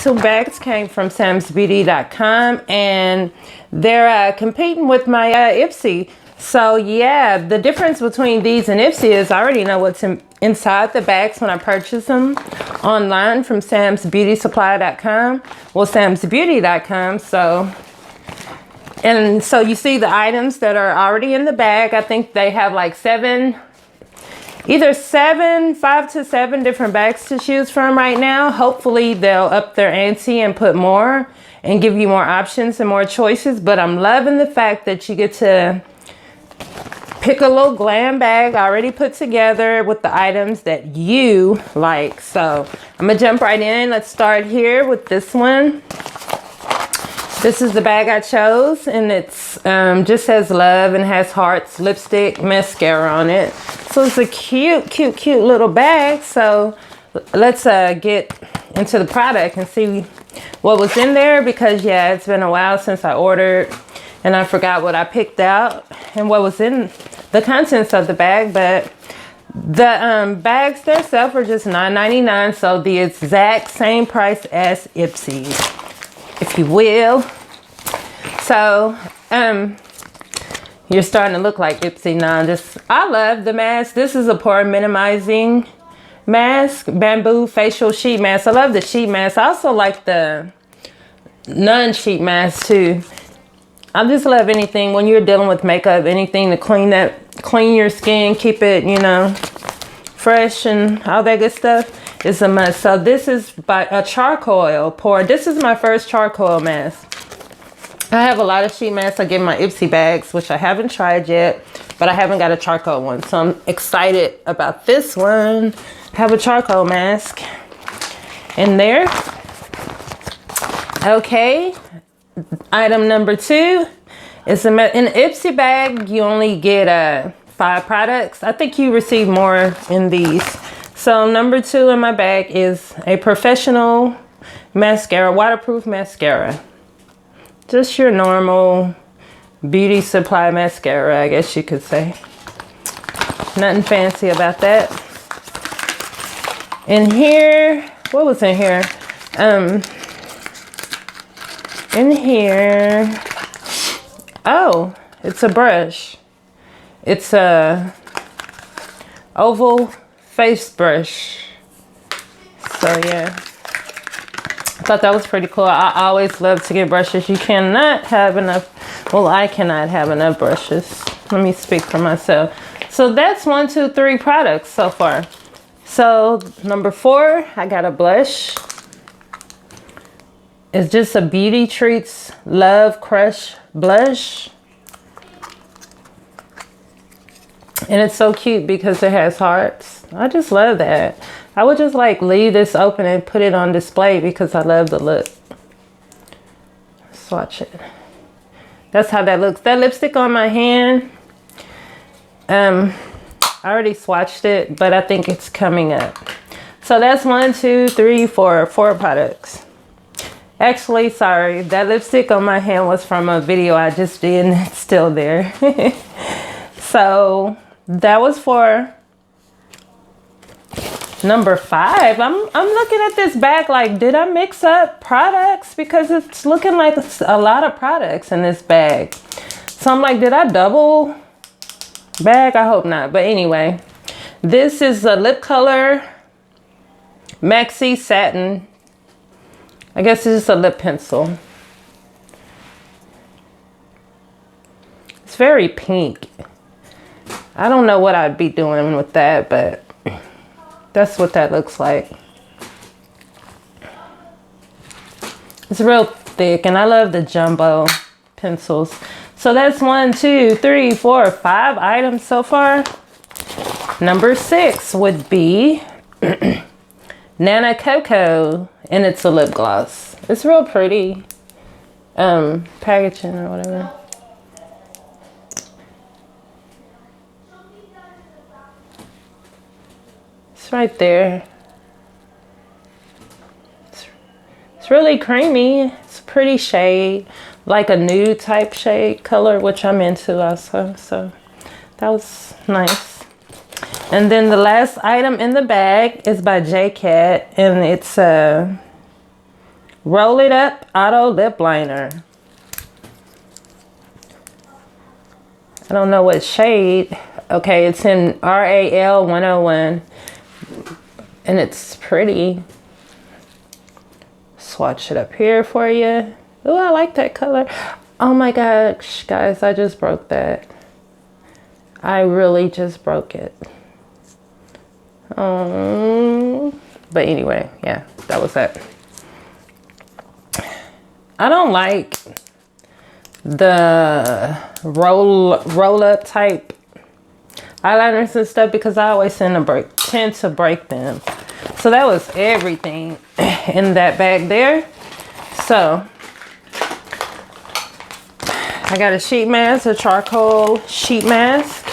two bags came from samsbeauty.com, and they're competing with my Ipsy. So yeah, the difference between these and Ipsy is I already know what's inside the bags when I purchase them online from samsbeautysupply.com. Well, samsbeauty.com. So you see the items that are already in the bag. I think they have like 5 to 7 different bags to choose from right now. Hopefully they'll up their ante and put more and give you more options and more choices. But I'm loving the fact that you get to pick a little glam bag already put together with the items that you like. So I'm gonna jump right in. Let's start here with this one. This is the bag I chose, and it's just says love and has hearts, lipstick, mascara on it. So it's a cute little bag. So let's get into the product and see what was in there, because yeah, it's been a while since I ordered and I forgot what I picked out and what was in the contents of the bag. But the bags themselves are just $9.99, so the exact same price as Ipsy, if you will. So you're starting to look like Ipsy now. I love the mask. This is a pore minimizing mask, bamboo facial sheet mask. I love the sheet mask. I also like the non-sheet mask too. I just love anything when you're dealing with makeup, anything to clean your skin, keep it, you know, fresh and all that good stuff is a must. So this is by a charcoal pour. This is my first charcoal mask. I have a lot of sheet masks I get in my Ipsy bags, which I haven't tried yet, but I haven't got a charcoal one. So I'm excited about this one. I have a charcoal mask in there. Okay. Item number 2 is in an Ipsy bag. You only get 5 products. I think you receive more in these. So number 2 in my bag is a professional mascara, waterproof mascara. Just your normal beauty supply mascara, I guess you could say. Nothing fancy about that. In here, what was in here? In here, oh, it's a brush. It's a oval face brush. So yeah, I thought that was pretty cool. I always love to get brushes. You cannot have enough, well, I cannot have enough brushes. Let me speak for myself. So that's 1, 2, 3 products so far. So number 4, I got a blush. It's just a Beauty Treats Love Crush blush. And it's so cute because it has hearts. I just love that. I would just like leave this open and put it on display because I love the look. Swatch it. That's how that looks. That lipstick on my hand, I already swatched it, but I think it's coming up. So that's 1, 2, 3, 4 products. Actually, sorry, that lipstick on my hand was from a video I just did, and it's still there. So that was for number 5. I'm looking at this bag like, did I mix up products? Because it's looking like a lot of products in this bag. So I'm like, did I double bag? I hope not. But anyway, this is a lip color maxi satin. I guess it's just a lip pencil. It's very pink. I don't know what I'd be doing with that, but that's what that looks like. It's real thick, and I love the jumbo pencils. So that's 1, 2, 3, 4, 5 items so far. Number 6 would be Nana Coco, and it's a lip gloss. It's real pretty packaging or whatever. It's right there. It's really creamy. It's a pretty shade, like a nude type shade color, which I'm into also. So that was nice. And then the last item in the bag is by J Cat, and it's a Roll It Up Auto Lip Liner. I don't know what shade. Okay, it's in RAL 101. And it's pretty. Swatch it up here for you. Oh, I like that color. Oh my gosh, guys, I just broke that. I really just broke it. But anyway, yeah, that was that. I don't like the roll up type eyeliners and stuff because I always tend to break them. So that was everything in that bag there. So I got a sheet mask, a charcoal sheet mask.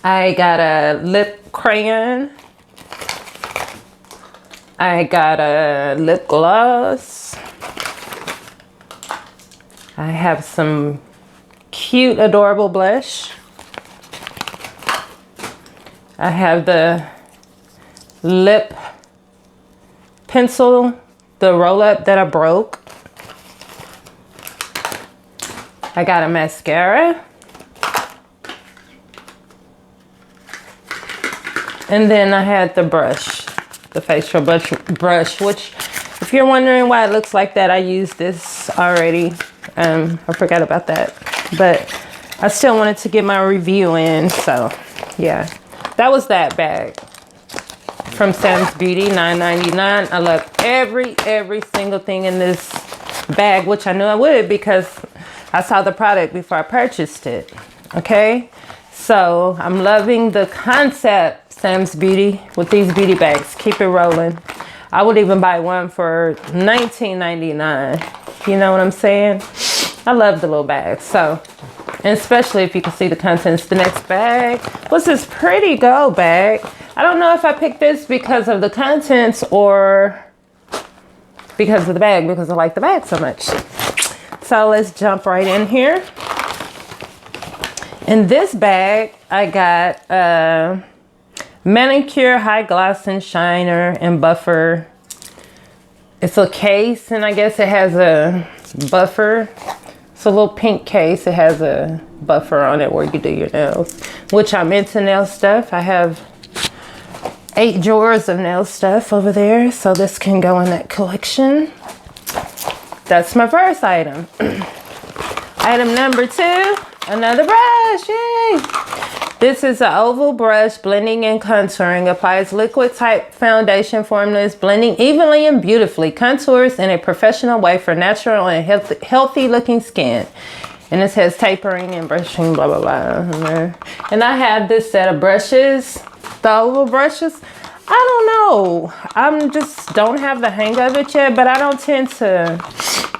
I got a lip crayon. I got a lip gloss. I have some cute, adorable blush. I have the lip pencil, the roll up that I broke. I got a mascara. And then I had the brush, the facial brush, which if you're wondering why it looks like that, I used this already. I forgot about that, but I still wanted to get my review in. So yeah, that was that bag from Sam's Beauty, $9.99. I love every single thing in this bag, which I knew I would because I saw the product before I purchased it. Okay, so I'm loving the concept, Sam's Beauty, with these beauty bags. Keep it rolling. I would even buy one for $19.99. You know what I'm saying? I love the little bags. So, and especially if you can see the contents. The next bag was this pretty gold bag. I don't know if I picked this because of the contents or because of the bag, because I like the bag so much. So let's jump right in here. In this bag, I got a manicure high gloss and shiner and buffer. It's a case, and I guess it has a buffer. It's a little pink case. It has a buffer on it where you do your nails, which I'm into nail stuff. I have 8 drawers of nail stuff over there, so this can go in that collection. That's my first item. Item number 2, another brush. Yay! This is an oval brush, blending and contouring. Applies liquid type foundation formulas, blending evenly and beautifully. Contours in a professional way for natural and healthy looking skin. And it says tapering and brushing, blah, blah, blah. And I have this set of brushes, the oval brushes. I don't know. Don't have the hang of it yet, but I don't tend to,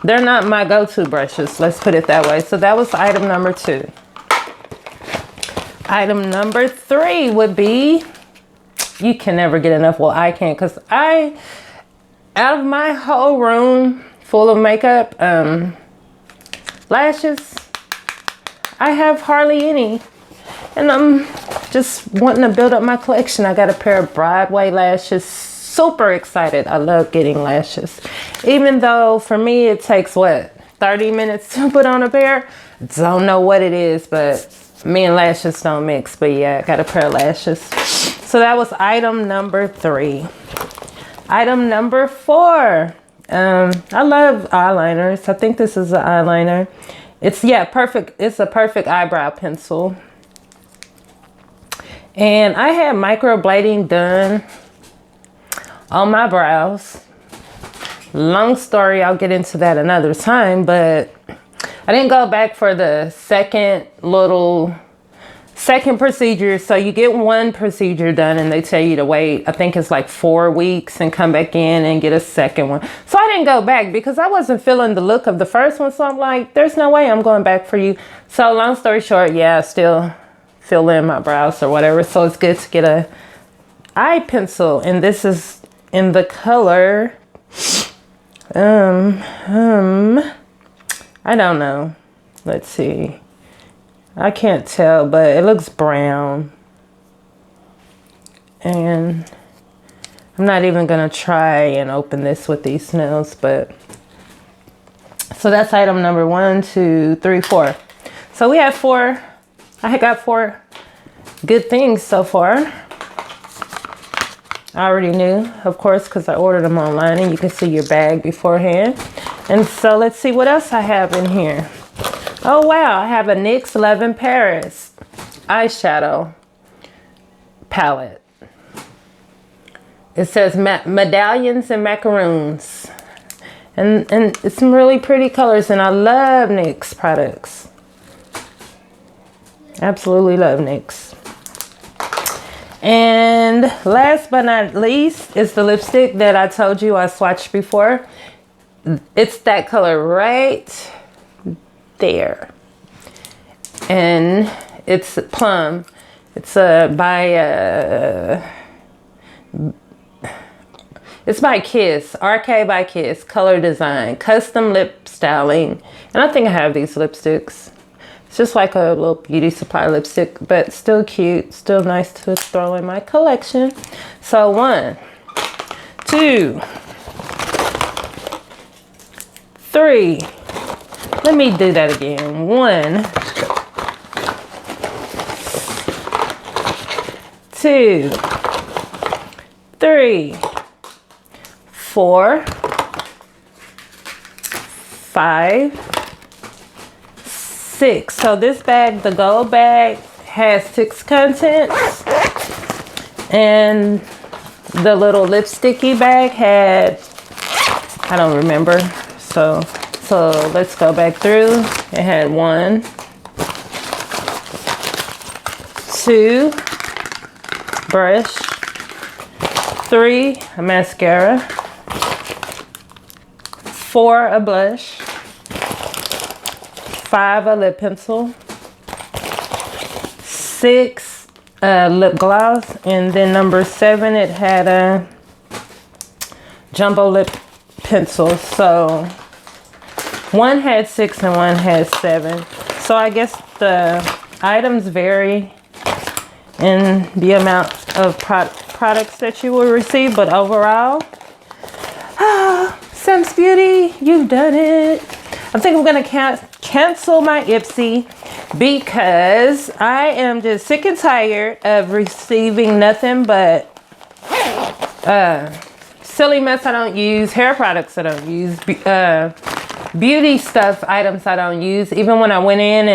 they're not my go-to brushes. Let's put it that way. So that was item number 2. Item number 3 would be, you can never get enough. Well, I can't, because out of my whole room full of makeup, lashes, I have hardly any. And I'm just wanting to build up my collection. I got a pair of Broadway lashes. Super excited. I love getting lashes. Even though for me it takes, what, 30 minutes to put on a pair? Don't know what it is, but me and lashes don't mix. But yeah, I got a pair of lashes. So that was item number 3. Item number 4. I love eyeliners. I think this is an eyeliner. It's, yeah, perfect. It's a perfect eyebrow pencil. And I had microblading done on my brows. Long story, I'll get into that another time, but I didn't go back for the second procedure. So you get one procedure done and they tell you to wait, I think it's like 4 weeks, and come back in and get a second one. So I didn't go back because I wasn't feeling the look of the first one. So I'm like, there's no way I'm going back for you. So long story short, yeah, I still fill in my brows or whatever. So it's good to get a eye pencil. And this is in the color, I don't know. Let's see. I can't tell, but it looks brown. And I'm not even gonna try and open this with these nails, but so that's item number 1, 2, 3, 4. So we have 4. I got 4 good things so far. I already knew, of course, because I ordered them online, and you can see your bag beforehand. And so let's see what else I have in here. Oh wow, I have a NYX Love in Paris eyeshadow palette. It says medallions and macaroons. And it's some really pretty colors, and I love NYX products. Absolutely love NYX. And last but not least is the lipstick that I told you I swatched before. It's that color right there. And it's plum. It's it's by Kiss, RK by Kiss, color design, custom lip styling. And I think I have these lipsticks. It's just like a little beauty supply lipstick, but still cute, still nice to throw in my collection. So 1, 2, 3. Let me do that again. 1, 2, 3, 4, 5, 6. So this bag, the gold bag, has 6 contents, and the little lipsticky bag had, I don't remember. So let's go back through. It had 1, 2, brush, 3, a mascara, 4, a blush, 5, a lip pencil, 6, a lip gloss, and then number 7, it had a jumbo lip pencil. So 1 had 6 and 1 had 7. So I guess the items vary in the amount of products that you will receive, but overall, Sam's Beauty, you've done it. I think I'm gonna cancel my Ipsy because I am just sick and tired of receiving nothing but silly mess I don't use, hair products I don't use, beauty stuff items I don't use. Even when I went in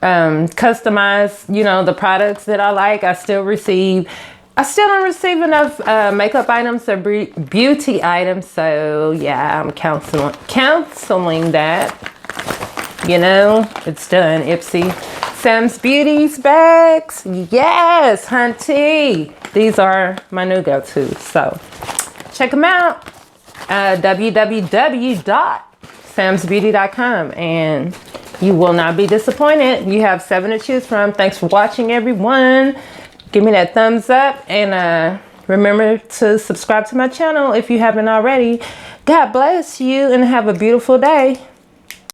and customized, you know, the products that I like, I still don't receive enough makeup items or beauty items. So yeah, I'm canceling that. You know, it's done. Ipsy. Sam's Beauty's bags. Yes, hunty. These are my new go-tos. So check them out. www.samsbeauty.com, and you will not be disappointed. You have 7 to choose from. Thanks for watching, everyone. Give me that thumbs up, and remember to subscribe to my channel if you haven't already. God bless you, and have a beautiful day.